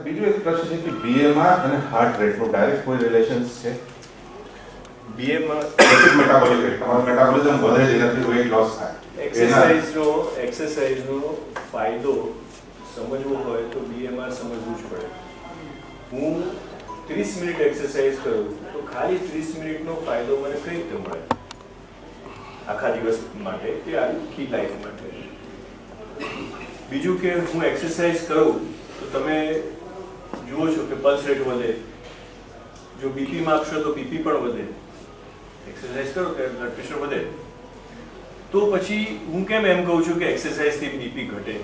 બીજું એક પ્રશ્ન છે કે બીએમઆર અને હાર્ટ રેટનો ડાયરેક્ટ કોઈ રિલેશન્સ છે? બીએમઆર મેટાબોલિક રેટ, તમારું મેટાબોલિઝમ વધે જેનાથી વેઇટ લોસ થાય. એક્સરસાઇઝનો ફાયદો સમજવો હોય તો બીએમઆર સમજવું જ પડે. હું 30 મિનિટ એક્સરસાઇઝ કરું તો ખાલી 30 મિનિટનો ફાયદો મને કઈ રીતે મળે આખા દિવસ માટે કે આખી લાઈફ માટે? બીજું કે હું એક્સરસાઇઝ કરું તો તમે જુઓ છો કે પલ્સ રેટ વધે, જો બીપી માપશો તો બીપી પણ વધે, એક્સરસાઇઝ કરો તો બ્લડ પ્રેશર વધે. તો પછી હું કેમ એમ કહું છું કે એક્સરસાઇઝથી બીપી ઘટે,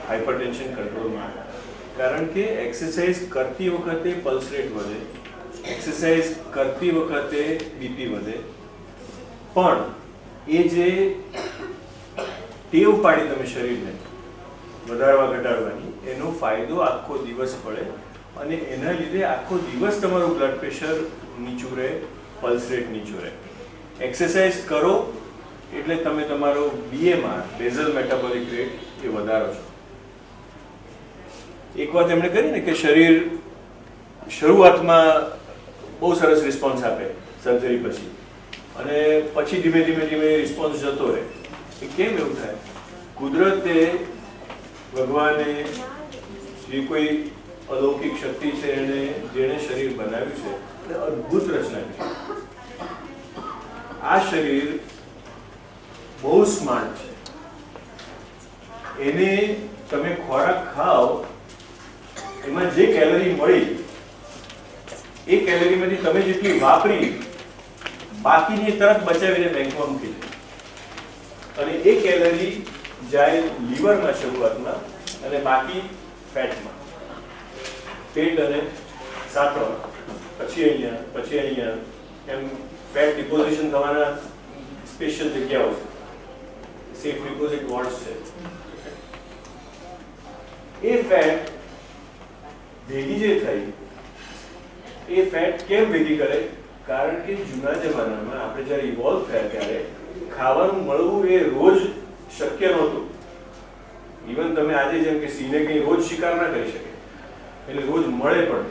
હાઇપરટેન્શન કંટ્રોલમાં? કારણ કે એક્સરસાઇઝ કરતી વખતે પલ્સ રેટ વધે, એક્સરસાઇઝ કરતી વખતે બીપી વધે, પણ એ જે ટેવ પાડી તમે શરીરને વધારવા ઘટાડવાની, એનો ફાયદો આખો દિવસ પડે અને એના લીધે આખો દિવસ તમારું બ્લડ પ્રેશર નીચું રહે, પલ્સ રેટ નીચું રહે. એક્સરસાઇઝ કરો એટલે તમે તમારો બીએમઆર, બેઝલ મેટાબોલિક રેટ, એ વધારો છો. એક વાત એમણે કરી ને કે શરીર શરૂઆતમાં બહુ સરસ રિસ્પોન્સ આપે સર્જરી પછી, અને પછી ધીમે ધીમે રિસ્પોન્સ જતો રહે. એ કેમ એવું થાય? કુદરતે, ભગવાને, જે કોઈ અલૌકિક શક્તિ છે એને જેણે શરીર બનાવ્યું છે એ અદ્ભુત રચના છે. આ શરીર બહુ સ્માર્ટ છે. એને તમે ખોરાક ખાઓ, એમાં જે કેલરી મળી એ કેલરીમાંથી તમે જેટલી વાપરી, બાકીની તરત બચાવીને બેંકમાં મૂકી દે, અને એ કેલરી જાય લીવરમાં શરૂઆતમાં અને બાકી ફેટમાં, પેટ અને સાથળ, પછી અહીંયા એમ ફેટ ડિપોઝિશન થવાના સ્પેશિયલ જગ્યાઓ છે, સેફ ડિપોઝિટ વોર્ડ્સ છે. એ ફેટ ભેગી જે થઈ, એ ફેટ કેમ ભેગી કરે? કારણ કે જૂના જમાનામાં આપણે જ્યારે ઇવોલ્વ થયા ત્યારે ખાવાનું મળવું એ રોજ શક્ય નહોતું. ઇવન તમે આજે જેમ કે સિંહને કંઈ રોજ શિકાર ના કરી શકે, એટલે રોજ મળે પણ.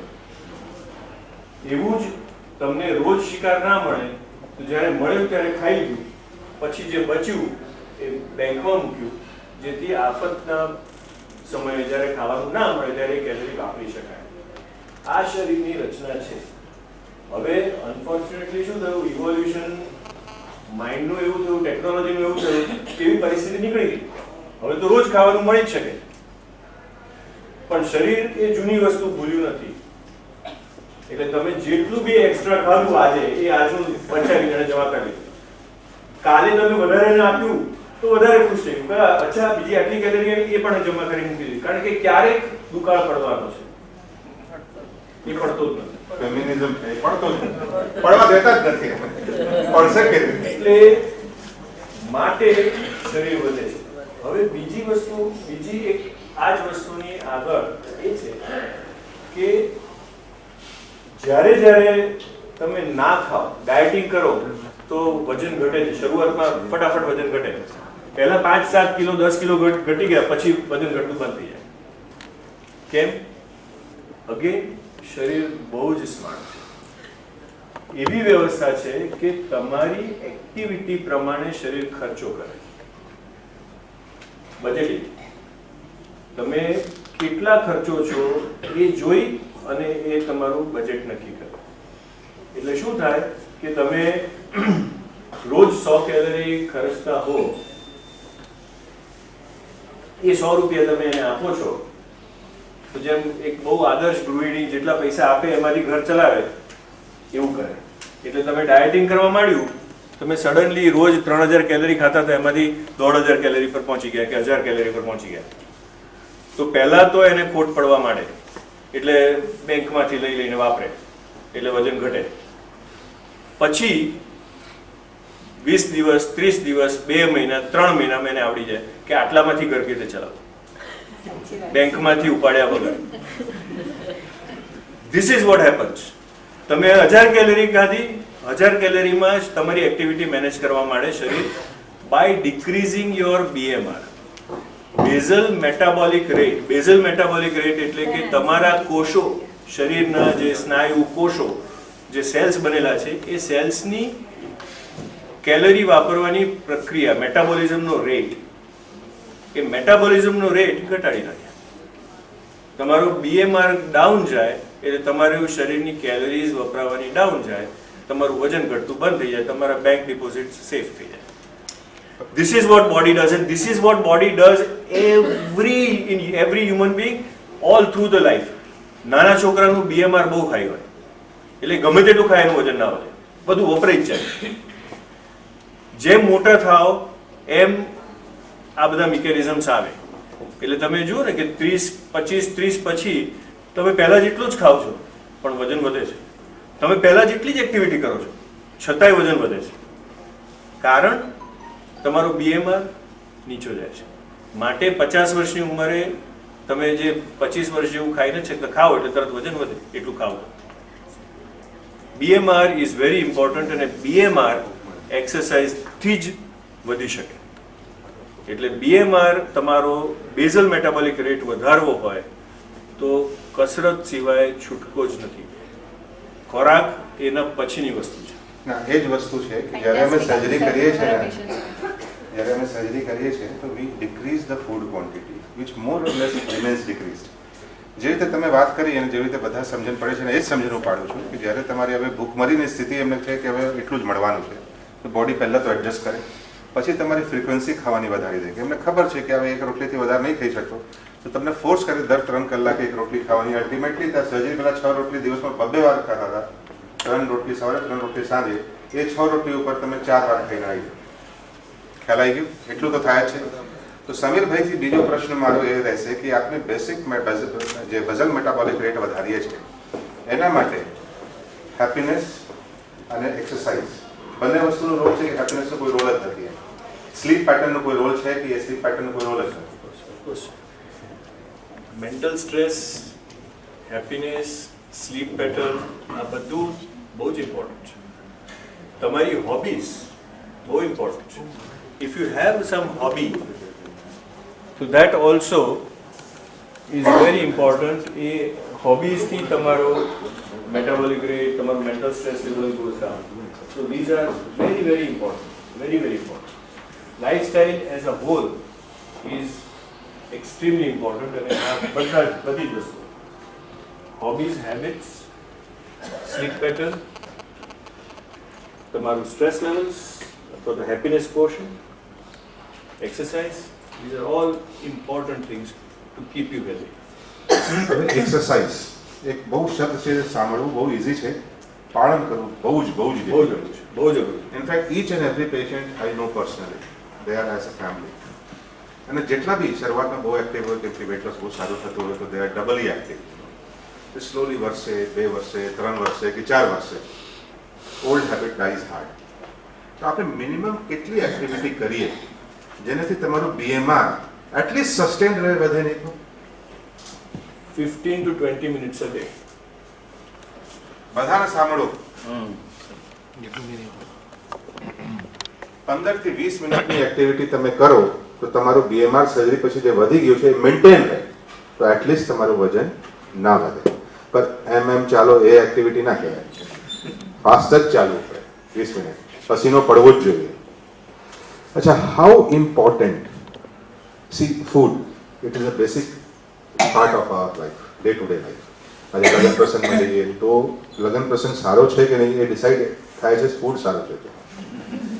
એવું જ તમને રોજ શિકાર ના મળે તો જ્યારે મળ્યું ત્યારે ખાઈ લીધું, પછી જે બચ્યું એ બેંકમાં મૂક્યું, જેથી આફતના સમયે જ્યારે ખાવાનું ના મળે ત્યારે કેલરી વાપરી શકાય. આ શરીરની રચના છે. હવે અનફોર્ચ્યુનેટલી શું થયું, ઇવોલ્યુશન, માઇન્ડનું એવું થયું, ટેકનોલોજીનું એવું થયું, એવી પરિસ્થિતિ નીકળી ગઈ. હવે તો રોજ ખાવાનું મળી જ શકે, પણ શરીર એ જૂની વસ્તુ ભૂલ્યું નથી. એટલે તમે જેટલું બી એક્સ્ટ્રા ખાધું આજે, એ આજનું બચાવીને જમા કરી દીધું. કાલે તમે વધારે આપ્યું તો વધારે ખુશ થઈ ગયું, અચ્છા બીજી આટલી કેલરી આવી, એ પણ જમા કરી મૂકી દીધી. કારણ કે ક્યારેક દુકાળ પડવાનો છે, એ પડતો જ નથી. ફેમિનિઝમ છે, પડતો જ નથી, પડવા દેતા જ નથી, પડશે કે એટલે માટે શરીર વધે છે. હવે બીજી એક આ જ વસ્તુની આગળ એ છે કે જ્યારે તમે ના ખાઓ, ડાયટિંગ કરો તો વજન ઘટે છે. શરૂઆતમાં ફટાફટ વજન ઘટે, પહેલા 5-7 કિલો 10 કિલો ઘટી ગયા, પછી વજન ઘટતું બંધ થઈ જાય. કેમ? અગેન શરીર બહુ જ સ્માર્ટ છે. એવી વ્યવસ્થા છે કે તમારી એક્ટિવિટી પ્રમાણે શરીર ખર્ચો કરે. બજેટિંગ, તમે કેટલા ખર્ચો છો એ જોઈ અને એ તમારું બજેટ નક્કી કરે. એટલે શું થાય કે તમે રોજ 100 કેલરી ખર્ચતા હો, એ 100 રૂપિયા તમે એને આપો છો, તો જેમ એક બહુ આદર્શ ગૃહિણી જેટલા પૈસા આપે એમાંથી ઘર ચલાવે એવું કરે. એટલે તમે ડાયટિંગ કરવા માંડ્યું, તમે સડનલી રોજ 3000 કેલરી ખાતા હતા, એમાંથી 1500 કેલરી પર પહોંચી ગયા કે 1000 કેલરી પર પહોંચી ગયા. તો પહેલા તો એને ખોટ પડવા માંડે, એટલે બેંકમાંથી લઈને વાપરે, એટલે વજન ઘટે. પછી 20 દિવસ, 30 દિવસ, 2 મહિના, 3 મહિનામાં એને આવડી જાય કે આટલામાંથી ઘર કેવી રીતે ચલાવવું, બેંકમાંથી ઉપાડ્યા વગર. This is what happens. તમે 1000 કેલરી ખાધી, 1000 કેલરીમાં જ તમારી એક્ટિવિટી મેનેજ કરવા માંડે શરીર, by decreasing your BMR. Basal metabolic rate એટલે કે તમારા કોષો, શરીરના જે સ્નાયુ કોષો, જે સેલ્સ બનેલા છે, એ સેલ્સની કેલરી વાપરવાની પ્રક્રિયા, મેટાબોલિઝમનો રેટ, એ મેટાબોલિઝમનો રેટ ઘટાડી નાખે. તમારો BMR ડાઉન જાય એટલે તમારું શરીરની કેલરીઝ વપરાવાની ડાઉન જાય, તમારું વજન ઘટતું બંધ થઈ જાય, તમારા બેંક ડિપોઝિટ સેફ થઈ જાય. This is what body does, and this is what body does in every human being all through the life. નાના છોકરાનું BMR બહુ હાઈ હોય એટલે ગમે તેટલું ખાય એનું વજન ના વધે, બધું વપરાઈ જ જાય. જેમ મોટા થાવ એમ આ બધા મિકેનિઝમ્સ આવે. એટલે તમે જુઓ ને કે 25-30 પછી તમે પહેલા જેટલું જ ખાવ છો પણ વજન વધે છે. તમે પહેલા જેટલી જ એક્ટિવિટી કરો છો છતાંય વજન વધે છે, કારણ તમારો BMR નીચો જાય છે. માટે 50 વર્ષની ઉંમરે તમે જે 25 વર્ષ જેવું ખાઈને છે ખાઓ એટલે તરત વજન વધે, એટલું ખાવ. BMR ઇઝ વેરી ઇમ્પોર્ટન્ટ, અને BMR એક્સરસાઇઝથી જ વધી શકે. એટલે BMR તમારો બેઝલ મેટાબોલિક રેટ વધારવો હોય તો કસરત સિવાય છૂટકો જ નથી. ખોરાક એના પછીની વસ્તુ છે. ના, એ જ વસ્તુ છે કે જ્યારે અમે સર્જરી કરીએ છીએ તો we decrease the food quantity which more or less remains decreased. જે રીતે તમે વાત કરી અને જે રીતે બધા સમજણ પડે છે ને, એ જ સમજણ હું પાડું છું કે જ્યારે તમારી હવે ભૂખમરીની સ્થિતિ એમને છે કે હવે એટલું જ મળવાનું છે, તો બોડી પહેલાં તો એડજસ્ટ કરે, પછી તમારી ફ્રીક્વન્સી ખાવાની વધારી દે કે એમને ખબર છે કે હવે એક રોટલીથી વધારે નહીં ખાઈ શકતો, તો તમને ફોર્સ કરે દર 3 કલાકે એક રોટલી ખાવાની. અલ્ટિમેટલી ત્યાં સર્જરી પહેલાં 6 રોટલી દિવસમાં 2 વાર ખાતા હતા, 3 રોટલી સવારે 3 રોટલી સાંજે, એ 6 રોટલી ઉપર તમે 4 વાર ખાઈને આવી ગયો. ખ્યાલ આવી ગયું? એટલું તો થાય જ છે. તો સમીરભાઈથી બીજો પ્રશ્ન મારો એ રહેશે કે આપણે બેસિક જે બઝલ મેટાબોલિક રેટ વધારીએ છીએ એના માટે હેપીનેસ અને એક્સરસાઇઝ બંને વસ્તુનો રોલ છે કે હેપીનેસનો કોઈ રોલ જ નથી? સ્લીપ પેટર્નનો કોઈ રોલ છે કે એ સ્લીપ પેટર્નનો કોઈ રોલ જ નથી? Mental stress, happiness, sleep pattern આ બધું બહુ જ ઇમ્પોર્ટન્ટ છે. તમારી હોબીઝ બહુ ઇમ્પોર્ટન્ટ છે. If you have some hobby, તો that also is very important. એ હોબીઝથી તમારો મેટાબોલિક રેટ, તમારું mental stress level goes down. So these are very very important, very very important. Lifestyle as a whole is extremely important. અને આ બધી જ વસ્તુ, હોબીઝ, હેબિટ્સ, સ્લીપ પેટર્ન, તમારું સ્ટ્રેસ લેવલ્સ અથવા તો happiness portion, exercise, these are all important things to keep you healthy. Exercise એક બહુ શબ્દ છે, સાંભળવું બહુ ઇઝી છે, પાલન કરવું બહુ જ અઘરું છે. In fact each and every patient I know personally, they are as a family. અને જેટલા બી શરૂઆતમાં બહુ એક્ટિવ હોય, તેમથી વેટ લોસ બહુ સારું થતું હોય તો દે આર ડબલી એક્ટિવ. સ્લોલી વર્ષે, 2 વર્ષે, 3 વર્ષે કે 4 વર્ષે ઓલ્ડ હેબિટ ડાઈઝ હાર્ડ. તો આપણે મિનિમમ કેટલી એક્ટિવિટી કરીએ જેનાથી તમારું BMR એટલીસ્ટ સસ્ટેન્ડ રહે, વધે નહીં? 15 to 20 minutes a day. બધાને સાંભળો, 15 થી 20 મિનિટની એક્ટિવિટી તમે કરો તો તમારું BMR સર્જરી પછી જે વધી ગયું છે એ મેન્ટેન રહે, તો એટલીસ્ટ તમારું વજન ના વધે. પણ એમ ચાલો એ એક્ટિવિટી ના કહેવાય, ફાસ્ટ જ ચાલવું પડે 20 મિનિટ, પસીનો પડવો જ જોઈએ. અચ્છા, how important C food, it is a basic part of our life, day to day life. આજે લગ્ન પ્રસંગમાં જઈએ તો લગ્ન પ્રસંગ સારો છે કે નહીં એ ડિસાઇડ થાય છે ફૂડ સારો છે.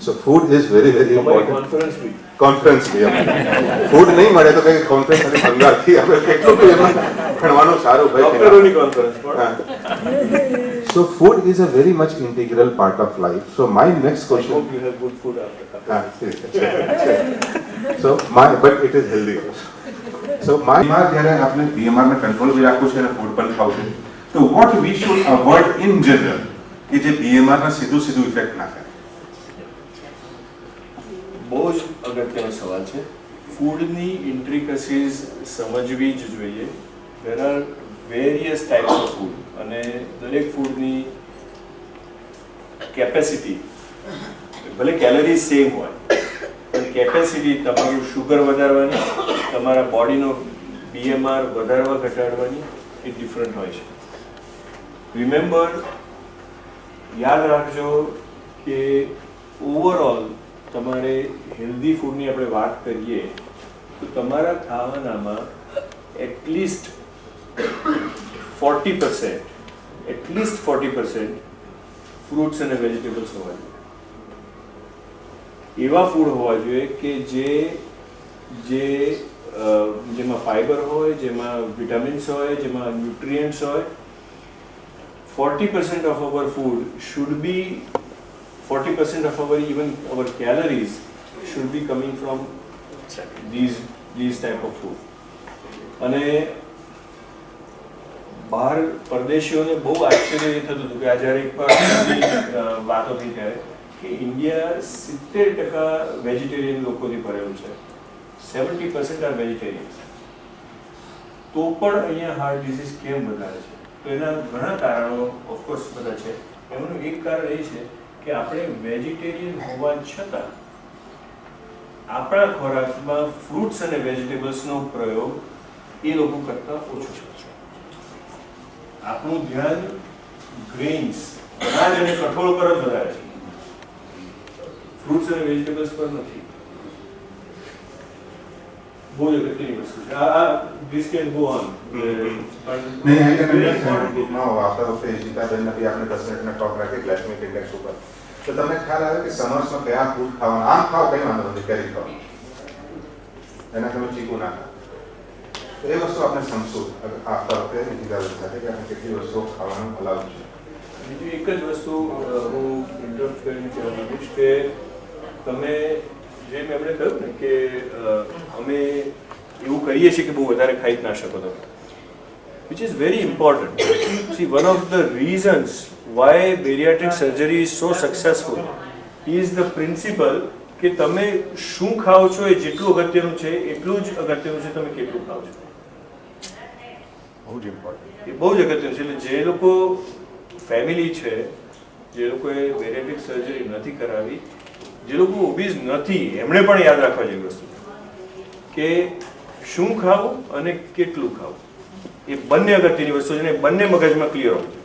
So food is very very important. Conference બી ફૂડ નહીં મળે તો કઈ કોન્ફરન્સ અને બંગાળથી આપણે કેટલું બી એમાં ભણવાનું સારું ભાઈ. So food is a very much integral part of life. So my next question. I hope you have good food after coming. So but it is healthy also. So જ્યારે આપણે BMR ને કંટ્રોલ બી રાખવું છે અને food પણ ખાવું છે, તો what we should avoid in general કે જે BMR ને સીધું ઇફેક્ટ ના કરે? બહુ જ અગત્યનો સવાલ છે. ફૂડની ઇન્ટ્રિકસીઝ સમજવી જ જોઈએ. There are various types of food અને દરેક ફૂડની કેપેસિટી, ભલે કેલરી સેમ હોય પણ કેપેસિટી તમારું શુગર વધારવાની તમારા બોડીનો BMR વધારવા ઘટાડવાની એ ડિફરન્ટ હોય છે. રિમેમ્બર, યાદ રાખજો કે ઓવરઓલ તમારે હેલ્ધી ફૂડની આપણે વાત કરીએ તો તમારા ખાવાનામાં એટલીસ્ટ 40% ફ્રૂટ્સ અને વેજીટેબલ્સ હોવા જોઈએ. એવા ફૂડ હોવા જોઈએ કે જેમાં ફાઈબર હોય, જેમાં વિટામિન્સ હોય, જેમાં ન્યુટ્રિયન્ટ્સ હોય. 40% of our food should be 40% of our calories should be coming from these type of food. અને બહાર પરદેશીઓને બહુ આશ્ચર્ય એ થતું હતું કે આ જ્યારે એકવાર વાતો થઈ ત્યારે કે ઇન્ડિયા 70% વેજીટેરિયન લોકોથી ભરેલું છે. 70% આર વેજીટેરિયન્સ. તો પણ અહીંયા હાર્ટ ડિઝીઝ કેમ વધારે છે? તો એના ઘણા કારણો ઓફકોર્સ બધા છે. એમનું એક કારણ એ છે કે આપણે વેજીટેરિયન હોવા છતાં આપણા ખોરાકમાં ફ્રૂટ્સ અને વેજીટેબલ્સનો પ્રયોગ એ લોકો કરતાં ઓછો છે. આપણું ધ્યાન ગ્રેન્સ, અનાજ અને કઠોળ પર જ વધારે છે, ફ્રૂટ્સ અને વેજીટેબલ્સ પર નથી. બહુ જ અગત્યની વસ્તુ છે. This can go on. આવતા વખતે જીતાબેનથી આપણે 10 મિનિટનો ટોક રાખીએ ગ્લાઇસેમિક ઇન્ડેક્સ ઉપર. તો તમને ખ્યાલ આવે કે સમર્સમાં કયા ફૂડ ખાવાના? આમ ખાવ કંઈ વાંધો નથી, કેરી ખાવ, એના તમે ચીકુ ના ખાવ. તો એ વસ્તુ આપણે સમજશું આવતા વખતે જીતાબેન સાથે કે આપણે કેટલી વસ્તુઓ ખાવાનું અલાઉ છે. બીજું એક જ વસ્તુ હું ઇન્ટરપ્ટ કરીને કહેવા માંગીશ કે તમે જેમ એમણે કહ્યું ને કે અમે એવું કરીએ છીએ કે બહુ વધારે ખાઈ જ ના શકો તમે, which is very important. See, one of the reasons why bariatric surgery is so successful is the principle કે તમે શું ખાઓ છો એ જેટલું અગત્યનું છે એટલું જ અગત્યનું છે તમે કેટલું ખાઓ છો. બહુ જ ઇમ્પોર્ટન્ટ. એ બહુ જ અગત્યનું છે. એટલે જે લોકો ફેમિલી છે, જે લોકોએ બેરિયાટ્રિક સર્જરી નથી કરાવી, જે લોકો ઓબીઝ નથી, એમણે પણ યાદ રાખવા જેવી વસ્તુ કે શું ખાવું અને કેટલું ખાવું એ બંને અગત્યની વસ્તુ છે. અને બંને મગજમાં ક્લિયર હોવું જોઈએ.